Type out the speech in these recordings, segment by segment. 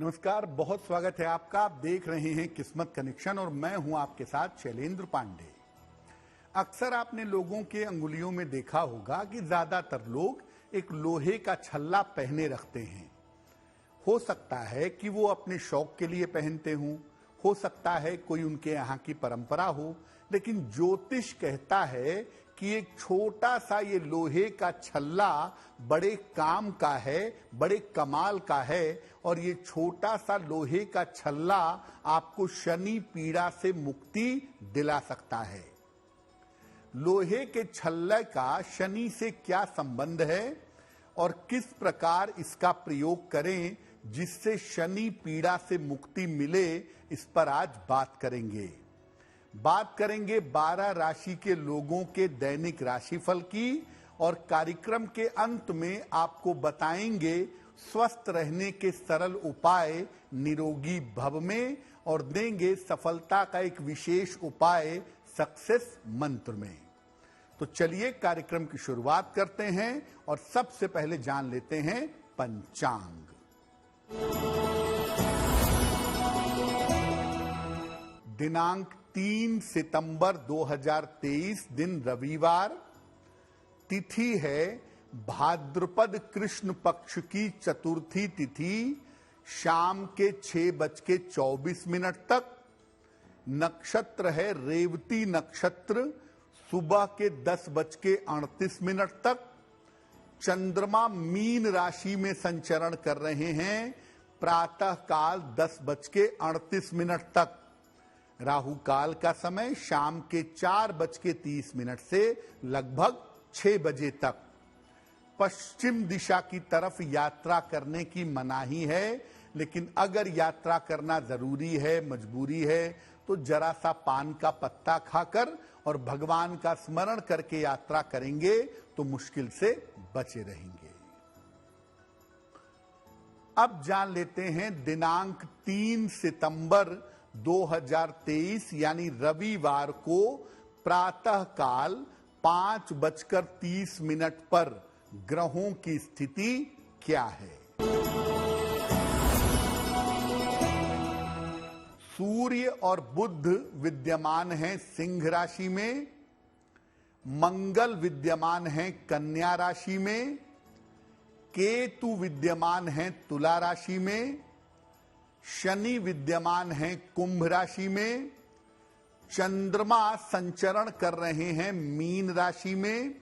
नमस्कार, बहुत स्वागत है आपका। आप देख रहे हैं किस्मत कनेक्शन और मैं हूं आपके साथ शैलेंद्र पांडे। अक्सर आपने लोगों के अंगुलियों में देखा होगा कि ज्यादातर लोग एक लोहे का छल्ला पहने रखते हैं। हो सकता है कि वो अपने शौक के लिए पहनते हों, हो सकता है कोई उनके यहाँ की परंपरा हो, लेकिन ज्योतिष कहता है कि एक छोटा सा ये लोहे का छल्ला बड़े काम का है, बड़े कमाल का है। और ये छोटा सा लोहे का छल्ला आपको शनि पीड़ा से मुक्ति दिला सकता है। लोहे के छल्ले का शनि से क्या संबंध है और किस प्रकार इसका प्रयोग करें जिससे शनि पीड़ा से मुक्ति मिले, इस पर आज बात करेंगे। बात करेंगे 12 राशि के लोगों के दैनिक राशिफल की और कार्यक्रम के अंत में आपको बताएंगे स्वस्थ रहने के सरल उपाय निरोगी भव में और देंगे सफलता का एक विशेष उपाय सक्सेस मंत्र में। तो चलिए कार्यक्रम की शुरुआत करते हैं और सबसे पहले जान लेते हैं पंचांग। दिनांक 3 सितंबर 2023 दिन रविवार, तिथि है भाद्रपद कृष्ण पक्ष की चतुर्थी तिथि, शाम के 6:24 तक। नक्षत्र है रेवती नक्षत्र, सुबह के 10:38 तक। चंद्रमा मीन राशि में संचरण कर रहे हैं, प्रातः काल 10:38 तक। राहु काल का समय शाम के 4:30 से लगभग 6 बजे तक। पश्चिम दिशा की तरफ यात्रा करने की मनाही है, लेकिन अगर यात्रा करना जरूरी है, मजबूरी है, तो जरा सा पान का पत्ता खाकर और भगवान का स्मरण करके यात्रा करेंगे तो मुश्किल से बचे रहेंगे। अब जान लेते हैं दिनांक 3 सितंबर 2023 यानी रविवार को प्रातः काल 5:30 पर ग्रहों की स्थिति क्या है। सूर्य और बुध विद्यमान हैं सिंह राशि में, मंगल विद्यमान हैं कन्या राशि में, केतु विद्यमान हैं तुला राशि में, शनि विद्यमान हैं कुंभ राशि में, चंद्रमा संचरण कर रहे हैं मीन राशि में,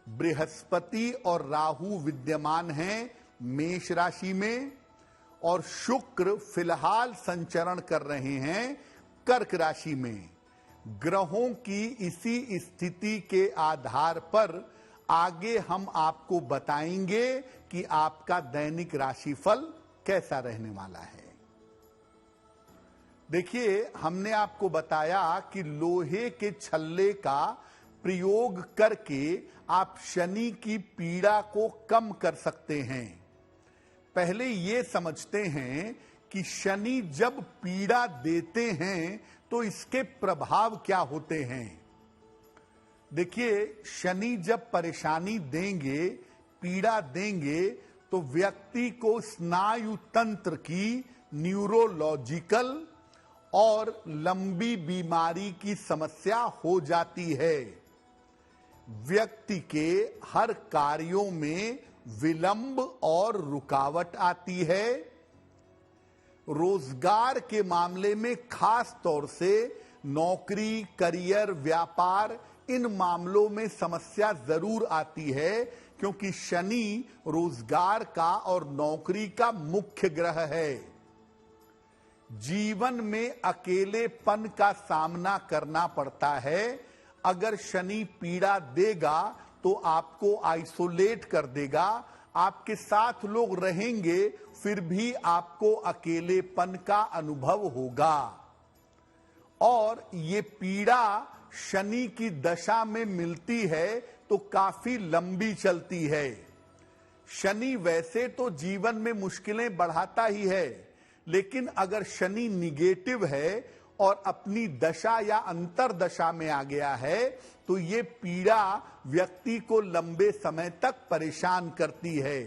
बृहस्पति और राहु विद्यमान हैं मेष राशि में और शुक्र फिलहाल संचरण कर रहे हैं कर्क राशि में। ग्रहों की इसी स्थिति के आधार पर आगे हम आपको बताएंगे कि आपका दैनिक राशिफल कैसा रहने वाला है। देखिए, हमने आपको बताया कि लोहे के छल्ले का प्रयोग करके आप शनि की पीड़ा को कम कर सकते हैं। पहले ये समझते हैं कि शनि जब पीड़ा देते हैं तो इसके प्रभाव क्या होते हैं। देखिए, शनि जब परेशानी देंगे, पीड़ा देंगे, तो व्यक्ति को स्नायु तंत्र की न्यूरोलॉजिकल और लंबी बीमारी की समस्या हो जाती है। व्यक्ति के हर कार्यों में विलंब और रुकावट आती है। रोजगार के मामले में खास तौर से नौकरी, करियर, व्यापार, इन मामलों में समस्या जरूर आती है, क्योंकि शनि रोजगार का और नौकरी का मुख्य ग्रह है। जीवन में अकेलेपन का सामना करना पड़ता है। अगर शनि पीड़ा देगा तो आपको आइसोलेट कर देगा, आपके साथ लोग रहेंगे फिर भी आपको अकेलेपन का अनुभव होगा। और ये पीड़ा शनि की दशा में मिलती है तो काफी लंबी चलती है। शनि वैसे तो जीवन में मुश्किलें बढ़ाता ही है, लेकिन अगर शनि निगेटिव है और अपनी दशा या अंतर दशा में आ गया है तो ये पीड़ा व्यक्ति को लंबे समय तक परेशान करती है।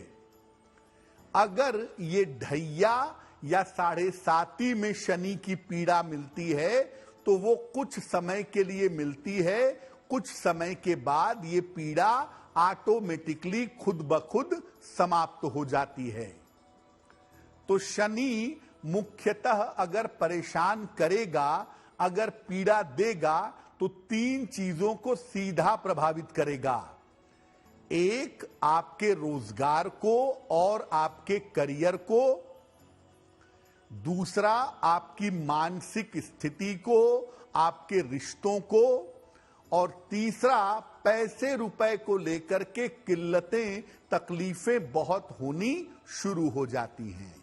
अगर ये ढैया या 7.5 में शनि की पीड़ा मिलती है तो वो कुछ समय के लिए मिलती है, कुछ समय के बाद ये पीड़ा ऑटोमेटिकली खुद ब खुद समाप्त हो जाती है। तो शनि मुख्यतः अगर परेशान करेगा, अगर पीड़ा देगा तो 3 चीजों को सीधा प्रभावित करेगा। एक, आपके रोजगार को और आपके करियर को। दूसरा, आपकी मानसिक स्थिति को, आपके रिश्तों को। और तीसरा, पैसे रुपए को लेकर के किल्लतें, तकलीफें बहुत होनी शुरू हो जाती हैं।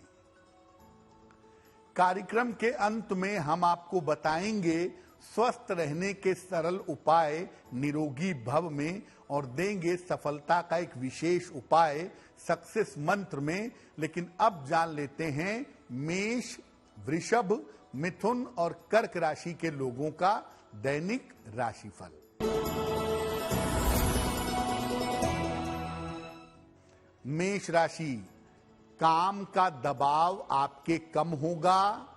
कार्यक्रम के अंत में हम आपको बताएंगे स्वस्थ रहने के सरल उपाय निरोगी भव में, और देंगे सफलता का एक विशेष उपाय सक्सेस मंत्र में। लेकिन अब जान लेते हैं मेष, वृषभ, मिथुन और कर्क राशि के लोगों का दैनिक राशिफल। मेष राशि, काम का दबाव आपके कम होगा।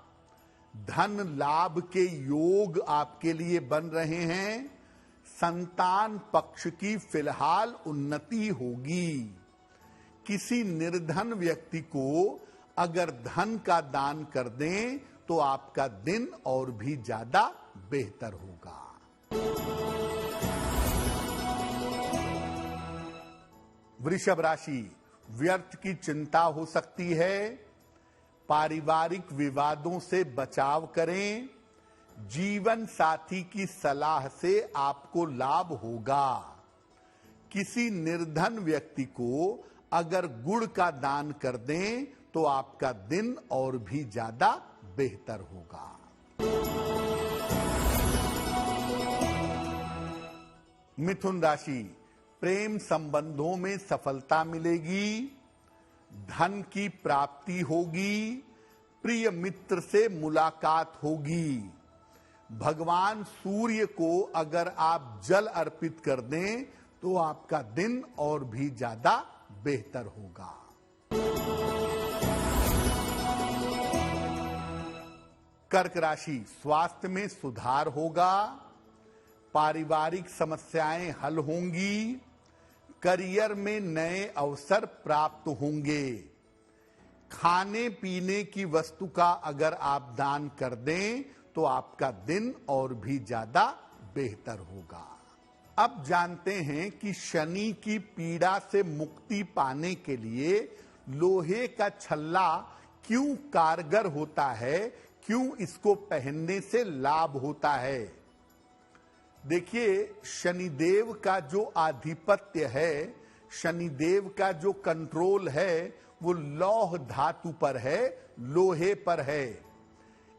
धन लाभ के योग आपके लिए बन रहे हैं। संतान पक्ष की फिलहाल उन्नति होगी। किसी निर्धन व्यक्ति को अगर धन का दान कर दें तो आपका दिन और भी ज्यादा बेहतर होगा। वृषभ राशि, व्यर्थ की चिंता हो सकती है। पारिवारिक विवादों से बचाव करें। जीवन साथी की सलाह से आपको लाभ होगा। किसी निर्धन व्यक्ति को अगर गुड़ का दान कर दें तो आपका दिन और भी ज्यादा बेहतर होगा। मिथुन राशि, प्रेम संबंधों में सफलता मिलेगी। धन की प्राप्ति होगी। प्रिय मित्र से मुलाकात होगी। भगवान सूर्य को अगर आप जल अर्पित कर दें तो आपका दिन और भी ज्यादा बेहतर होगा। कर्क राशि, स्वास्थ्य में सुधार होगा। पारिवारिक समस्याएं हल होंगी। करियर में नए अवसर प्राप्त होंगे। खाने पीने की वस्तु का अगर आप दान कर दें तो आपका दिन और भी ज्यादा बेहतर होगा। अब जानते हैं कि शनि की पीड़ा से मुक्ति पाने के लिए लोहे का छल्ला क्यों कारगर होता है, क्यों इसको पहनने से लाभ होता है। देखिए, शनिदेव का जो आधिपत्य है, शनिदेव का जो कंट्रोल है वो लौह धातु पर है, लोहे पर है।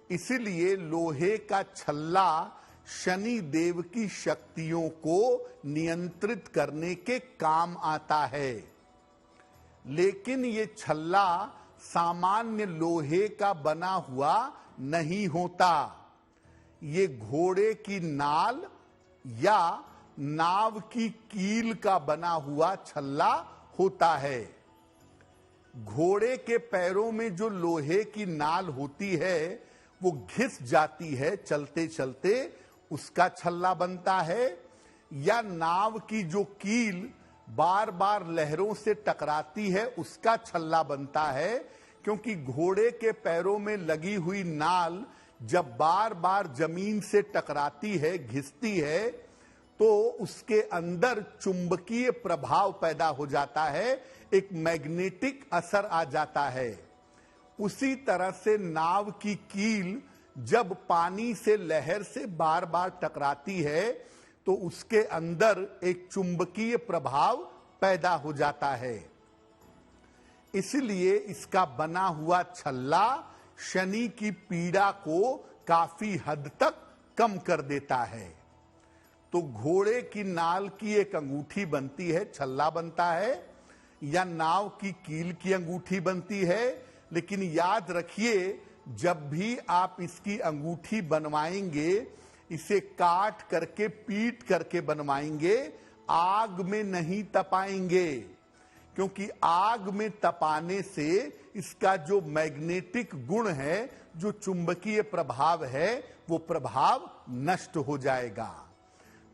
इसीलिए लोहे का छल्ला शनि देव की शक्तियों को नियंत्रित करने के काम आता है। लेकिन ये छल्ला सामान्य लोहे का बना हुआ नहीं होता। ये घोड़े की नाल या नाव की कील का बना हुआ छल्ला होता है। घोड़े के पैरों में जो लोहे की नाल होती है वो घिस जाती है चलते चलते, उसका छल्ला बनता है। या नाव की जो कील बार बार लहरों से टकराती है उसका छल्ला बनता है। क्योंकि घोड़े के पैरों में लगी हुई नाल जब बार बार जमीन से टकराती है, घिसती है, तो उसके अंदर चुंबकीय प्रभाव पैदा हो जाता है, एक मैग्नेटिक असर आ जाता है। उसी तरह से नाव की कील जब पानी से लहर से बार बार टकराती है तो उसके अंदर एक चुंबकीय प्रभाव पैदा हो जाता है। इसलिए इसका बना हुआ छल्ला शनि की पीड़ा को काफी हद तक कम कर देता है। तो घोड़े की नाल की एक अंगूठी बनती है, छल्ला बनता है, या नाव की कील की अंगूठी बनती है। लेकिन याद रखिए, जब भी आप इसकी अंगूठी बनवाएंगे, इसे काट करके पीट करके बनवाएंगे, आग में नहीं तपाएंगे। क्योंकि आग में तपाने से इसका जो मैग्नेटिक गुण है, जो चुंबकीय प्रभाव है, वो प्रभाव नष्ट हो जाएगा।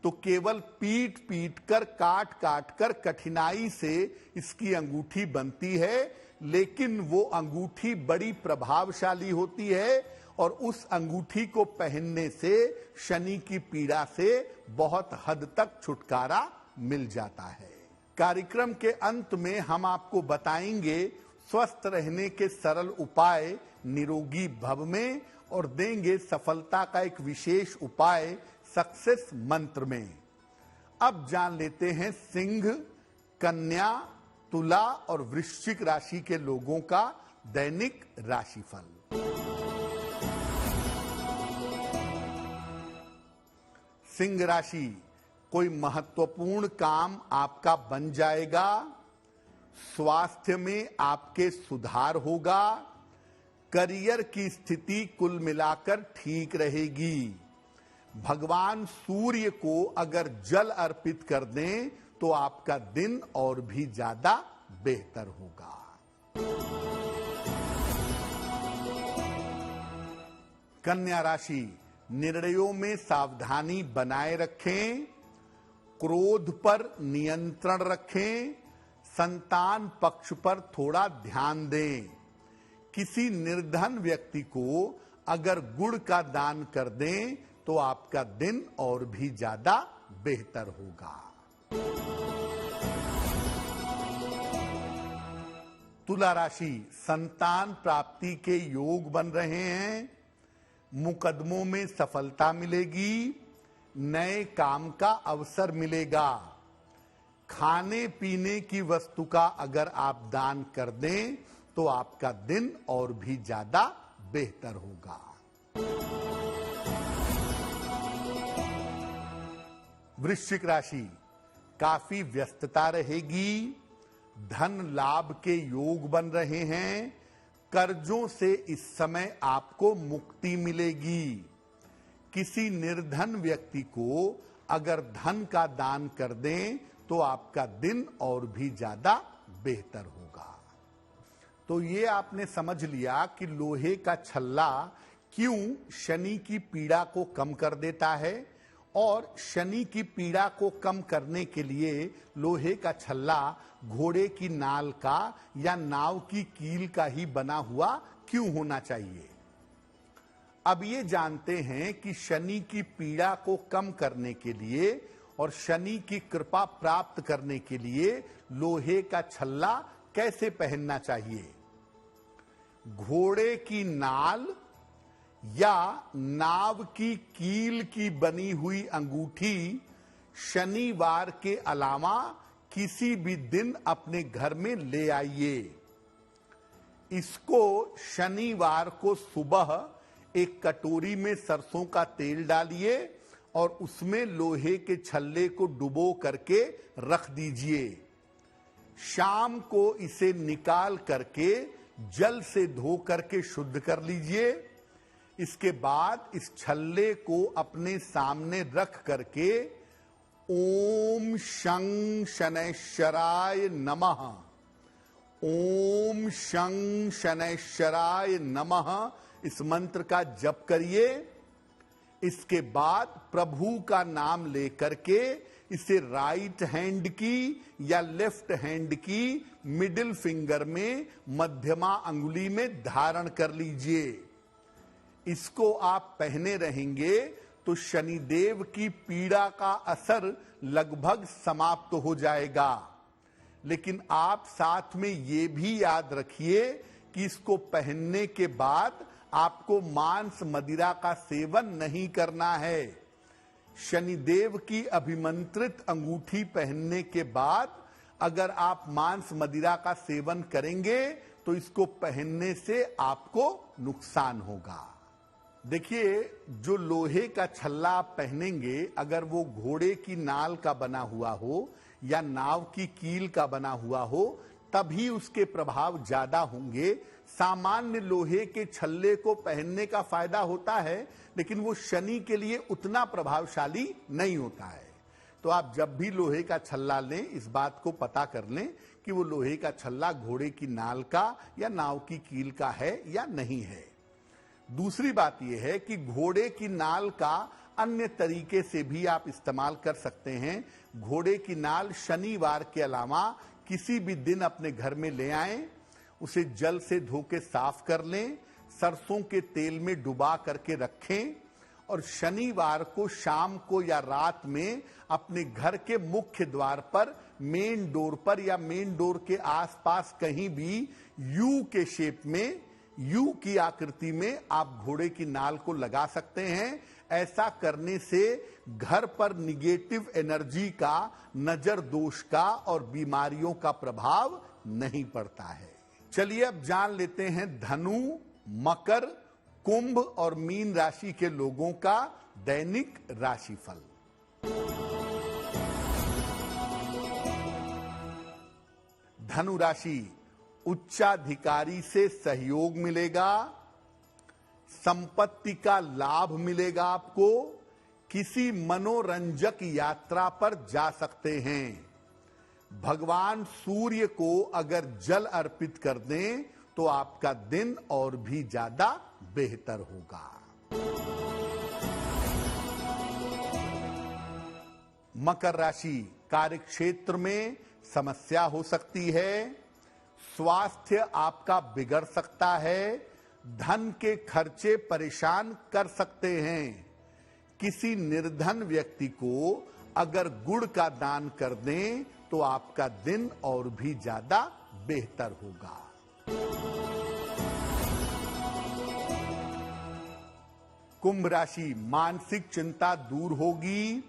तो केवल पीट पीट कर, काट काट कर कठिनाई से इसकी अंगूठी बनती है, लेकिन वो अंगूठी बड़ी प्रभावशाली होती है और उस अंगूठी को पहनने से शनि की पीड़ा से बहुत हद तक छुटकारा मिल जाता है। कार्यक्रम के अंत में हम आपको बताएंगे स्वस्थ रहने के सरल उपाय निरोगी भव में, और देंगे सफलता का एक विशेष उपाय सक्सेस मंत्र में। अब जान लेते हैं सिंह, कन्या, तुला और वृश्चिक राशि के लोगों का दैनिक राशिफल। सिंह राशि, कोई महत्वपूर्ण काम आपका बन जाएगा। स्वास्थ्य में आपके सुधार होगा। करियर की स्थिति कुल मिलाकर ठीक रहेगी। भगवान सूर्य को अगर जल अर्पित कर दें तो आपका दिन और भी ज्यादा बेहतर होगा। कन्या राशि, निर्णयों में सावधानी बनाए रखें। क्रोध पर नियंत्रण रखें। संतान पक्ष पर थोड़ा ध्यान दें। किसी निर्धन व्यक्ति को अगर गुड़ का दान कर दें तो आपका दिन और भी ज्यादा बेहतर होगा। तुला राशि, संतान प्राप्ति के योग बन रहे हैं। मुकदमों में सफलता मिलेगी। नए काम का अवसर मिलेगा। खाने पीने की वस्तु का अगर आप दान कर दें तो आपका दिन और भी ज्यादा बेहतर होगा। वृश्चिक राशि, काफी व्यस्तता रहेगी। धन लाभ के योग बन रहे हैं। कर्जों से इस समय आपको मुक्ति मिलेगी। किसी निर्धन व्यक्ति को अगर धन का दान कर दें तो आपका दिन और भी ज्यादा बेहतर होगा। तो ये आपने समझ लिया कि लोहे का छल्ला क्यों शनि की पीड़ा को कम कर देता है, और शनि की पीड़ा को कम करने के लिए लोहे का छल्ला घोड़े की नाल का या नाव की कील का ही बना हुआ क्यों होना चाहिए। अब ये जानते हैं कि शनि की पीड़ा को कम करने के लिए और शनि की कृपा प्राप्त करने के लिए लोहे का छल्ला कैसे पहनना चाहिए। घोड़े की नाल या नाव की कील की बनी हुई अंगूठी शनिवार के अलावा किसी भी दिन अपने घर में ले आइए। इसको शनिवार को सुबह एक कटोरी में सरसों का तेल डालिए और उसमें लोहे के छल्ले को डुबो करके रख दीजिए। शाम को इसे निकाल करके जल से धो करके शुद्ध कर लीजिए। इसके बाद इस छल्ले को अपने सामने रख करके ओम शं शनैश्चराय नमः, ओम शं शनैश्चराय नमः इस मंत्र का जप करिए। इसके बाद प्रभु का नाम लेकर के इसे राइट हैंड की या लेफ्ट हैंड की मिडिल फिंगर में मध्यमा अंगुली में धारण कर लीजिए। इसको आप पहने रहेंगे तो शनिदेव की पीड़ा का असर लगभग समाप्त हो जाएगा। लेकिन आप साथ में ये भी याद रखिए कि इसको पहनने के बाद आपको मांस मदिरा का सेवन नहीं करना है। शनिदेव की अभिमंत्रित अंगूठी पहनने के बाद अगर आप मांस मदिरा का सेवन करेंगे तो इसको पहनने से आपको नुकसान होगा। देखिए, जो लोहे का छल्ला आप पहनेंगे अगर वो घोड़े की नाल का बना हुआ हो या नाव की कील का बना हुआ हो तभी उसके प्रभाव ज्यादा होंगे। सामान्य लोहे के छल्ले को पहनने का फायदा होता है लेकिन वो शनि के लिए उतना प्रभावशाली नहीं होता है। तो आप जब भी लोहे का छल्ला लें इस बात को पता कर लें कि वो लोहे का छल्ला घोड़े की नाल का या नाव की कील का है या नहीं है। दूसरी बात यह है कि घोड़े की नाल का अन्य तरीके से भी आप इस्तेमाल कर सकते हैं। घोड़े की नाल शनिवार के अलावा किसी भी दिन अपने घर में ले आएं, उसे जल से धो के साफ कर लें, सरसों के तेल में डुबा करके रखें और शनिवार को शाम को या रात में अपने घर के मुख्य द्वार पर, मेन डोर पर या मेन डोर के आसपास कहीं भी यू के शेप में, यू की आकृति में आप घोड़े की नाल को लगा सकते हैं। ऐसा करने से घर पर निगेटिव एनर्जी का, नजर दोष का और बीमारियों का प्रभाव नहीं पड़ता है। चलिए अब जान लेते हैं धनु, मकर, कुंभ और मीन राशि के लोगों का दैनिक राशिफल। धनु राशि, उच्चाधिकारी से सहयोग मिलेगा, संपत्ति का लाभ मिलेगा आपको, किसी मनोरंजक यात्रा पर जा सकते हैं। भगवान सूर्य को अगर जल अर्पित कर दें तो आपका दिन और भी ज्यादा बेहतर होगा। मकर राशि, कार्यक्षेत्र में समस्या हो सकती है, स्वास्थ्य आपका बिगड़ सकता है, धन के खर्चे परेशान कर सकते हैं। किसी निर्धन व्यक्ति को अगर गुड़ का दान कर दें तो आपका दिन और भी ज्यादा बेहतर होगा। कुंभ राशि, मानसिक चिंता दूर होगी,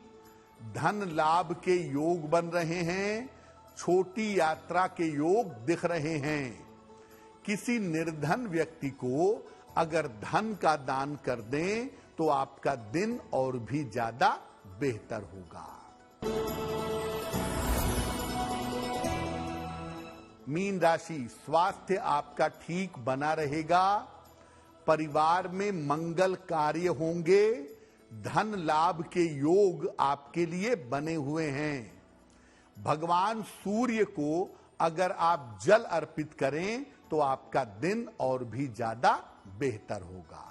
धन लाभ के योग बन रहे हैं, छोटी यात्रा के योग दिख रहे हैं। किसी निर्धन व्यक्ति को अगर धन का दान कर दें तो आपका दिन और भी ज्यादा बेहतर होगा। मीन राशि, स्वास्थ्य आपका ठीक बना रहेगा, परिवार में मंगल कार्य होंगे, धन लाभ के योग आपके लिए बने हुए हैं। भगवान सूर्य को अगर आप जल अर्पित करें तो आपका दिन और भी ज्यादा बेहतर होगा।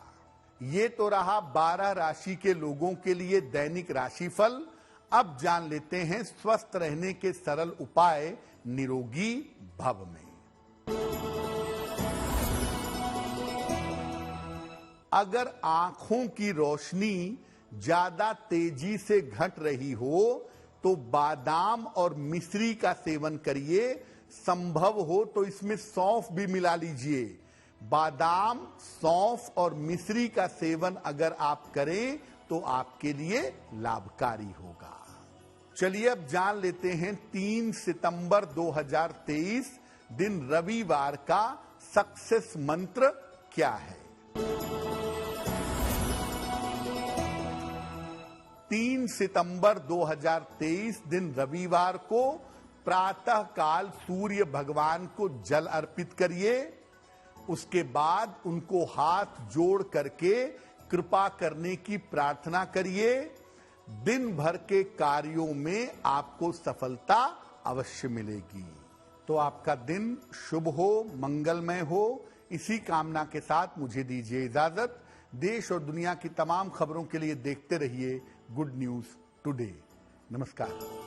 ये तो रहा 12 राशि के लोगों के लिए दैनिक राशिफल। अब जान लेते हैं स्वस्थ रहने के सरल उपाय निरोगी भव में। अगर आंखों की रोशनी ज्यादा तेजी से घट रही हो तो बादाम और मिश्री का सेवन करिए, संभव हो तो इसमें सौंफ भी मिला लीजिए। बादाम, सौंफ और मिश्री का सेवन अगर आप करें तो आपके लिए लाभकारी होगा। चलिए अब जान लेते हैं 3 सितंबर 2023 दिन रविवार का सक्सेस मंत्र क्या है। 3 सितंबर 2023 दिन रविवार को प्रातः काल सूर्य भगवान को जल अर्पित करिए। उसके बाद उनको हाथ जोड़ करके कृपा करने की प्रार्थना करिए। दिन भर के कार्यों में आपको सफलता अवश्य मिलेगी। तो आपका दिन शुभ हो, मंगलमय हो, इसी कामना के साथ मुझे दीजिए इजाजत। देश और दुनिया की तमाम खबरों के लिए देखते रहिए गुड न्यूज टुडे। नमस्कार।